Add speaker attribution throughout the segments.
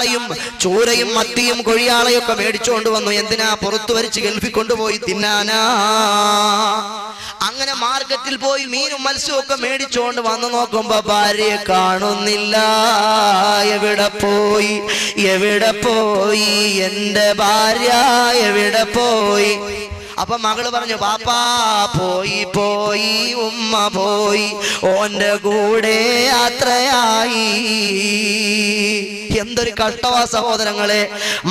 Speaker 1: ചാളയും ചൂരയും മത്തിയും കൊഴിയാളയും ഒക്കെ മേടിച്ചുകൊണ്ട് വന്നു. എന്തിനാ? പുറത്തു വരിച്ച് ഗൾഫിൽ കൊണ്ടുപോയി തിന്നാനാ. അങ്ങനെ മാർക്കറ്റിൽ പോയി മീനും മത്സ്യവും ഒക്കെ മേടിച്ചുകൊണ്ട് വന്നു നോക്കുമ്പോ ഭാര്യയെ കാണുന്നില്ല. എവിടെ പോയി എവിടെ പോയി എന്റെ ഭാര്യ എവിടെ പോയി? അപ്പൊ മകള് പറഞ്ഞു, പാപ്പാ പോയി പോയി ഉമ്മ പോയി ഓന്റെ കൂടെ യാത്രയായി. എന്തൊരു കഷ്ടവാ സഹോദരങ്ങളെ.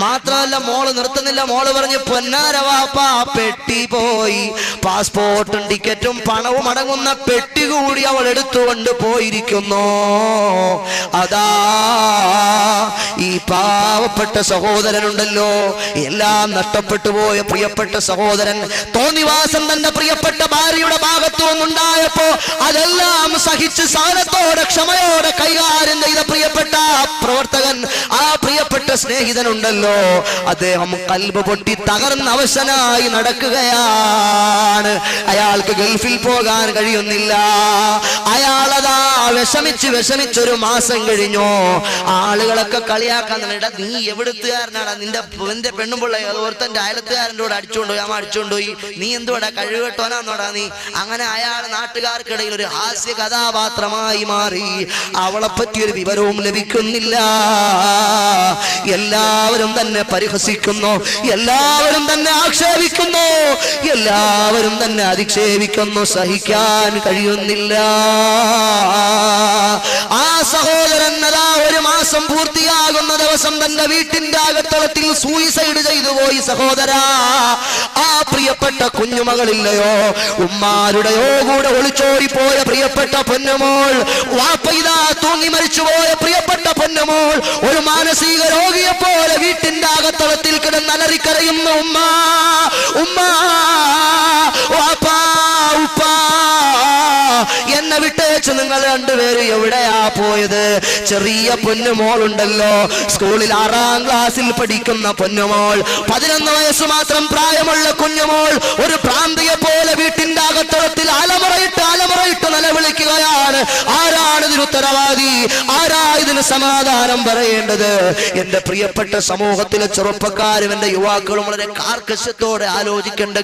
Speaker 1: മാത്രമല്ല മോള് നിർത്തുന്നില്ല. മോള് പറഞ്ഞു, പൊന്നാര വാപ്പാ പെട്ടി പോയി. പാസ്പോർട്ടും ടിക്കറ്റും പണവും അടങ്ങുന്ന പെട്ടി കൂടി അവൾ എടുത്തുകൊണ്ട് പോയിരിക്കുന്നു. അതാ ഈ പാവപ്പെട്ട സഹോദരനുണ്ടല്ലോ, എല്ലാം നഷ്ടപ്പെട്ടു പോയ പ്രിയപ്പെട്ട സഹോദരൻ, തോന്നിവാസം തന്റെ പ്രിയപ്പെട്ട ഭാര്യയുടെ ഭാഗത്തു നിന്നുണ്ടായപ്പോ അതെല്ലാം സഹിച്ച് സഹനത്തോടെ ക്ഷമയോടെ കൈകാര്യം ചെയ്ത പ്രിയപ്പെട്ട പ്രവർത്തകൻ, ആ പ്രിയപ്പെട്ട സ്നേഹിതനുണ്ടല്ലോ, അദ്ദേഹം കൽബ് പൊട്ടി തകർന്ന അവശനായി നടക്കുകയാണ്. അയാൾക്ക് ഗൾഫിൽ പോകാൻ കഴിയുന്നില്ല. അയാളതാ വിഷമിച്ചൊരു മാസം കഴിഞ്ഞു. ആളുകളൊക്കെ കളിയാക്കാൻ, നീ എവിടുത്തുകാരനാടാ, നിന്റെ പെണ്ണുമ്പിള്ള ഓർത്തന്റെ അയലത്തുകാരൻ്റെ കൂടെ അടിച്ചുകൊണ്ടുപോയി, നീ എന്തുവാടാ കഴിവുകെട്ടോനാന്നോടാ നീ? അങ്ങനെ അയാൾ നാട്ടുകാർക്കിടയിൽ ഒരു ഹാസ്യ കഥാപാത്രമായി മാറി. അവളെ പറ്റിയൊരു വിവരവും ലഭിക്കുന്നില്ല. എല്ലാവരും തന്നെ പരിഹസിക്കുന്നു, എല്ലാവരും തന്നെ ആക്ഷേപിക്കുന്നു, എല്ലാവരും തന്നെ അധിക്ഷേപിക്കുന്നു. സഹിക്കാൻ കഴിയുന്നില്ല. ആ സഹോദരൻ അതാ ഒരു മാസം പൂർത്തിയാകുന്ന ദിവസം തന്റെ വീട്ടിന്റെ അകത്തളത്തിൽ സൂയിസൈഡ് ചെയ്തു പോയി. സഹോദരാ, ആ പ്രിയപ്പെട്ട കുഞ്ഞുമകളില്ലയോ, ഉമ്മാരുടെയോ കൂടെ ഒളിച്ചോടിപ്പോയ പ്രിയപ്പെട്ട പൊന്നുമോൾ, വാപ്പയിതാ തൂങ്ങി മരിച്ചുപോയ പ്രിയപ്പെട്ട പൊന്നുമോൾ, ഒരു മാനസിക രോഗിയെ പോലെ വീട്ടിന്റെ അകത്തളത്തിൽ കിടന്നലറിക്കരയുന്ന ഉമ്മ, ഉമ്മ, വാപ്പാ, ഉപ്പാ, എന്നെ വിട്ടേച്ച് നിങ്ങൾ രണ്ടുപേരും എവിടെയാ പോയത്? ചെറിയ പൊന്നുമോളുണ്ടല്ലോ, സ്കൂളിൽ 6ാം ക്ലാസ്സിൽ പഠിക്കുന്ന പൊന്നുമോൾ, 11 വയസ്സ് മാത്രം പ്രായമുള്ള കുഞ്ഞുമോൾ, ഒരു പ്രാന്തിയെ പോലെ വീട്ടിന്റെ അകത്തളത്തിൽ അലമുറയിട്ട് നിലവിളിക്കുകയാണ്. ആരാണ് ഇതിന് ഉത്തരവാദി? ആരാ ഇതിന് സമാധാനം പറയേണ്ടത്? എന്റെ പ്രിയപ്പെട്ട സമൂഹത്തിലെ ചെറുപ്പക്കാരും എന്റെ യുവാക്കളും വളരെ കാർക്കശ്യത്തോടെ ആലോചിക്കേണ്ട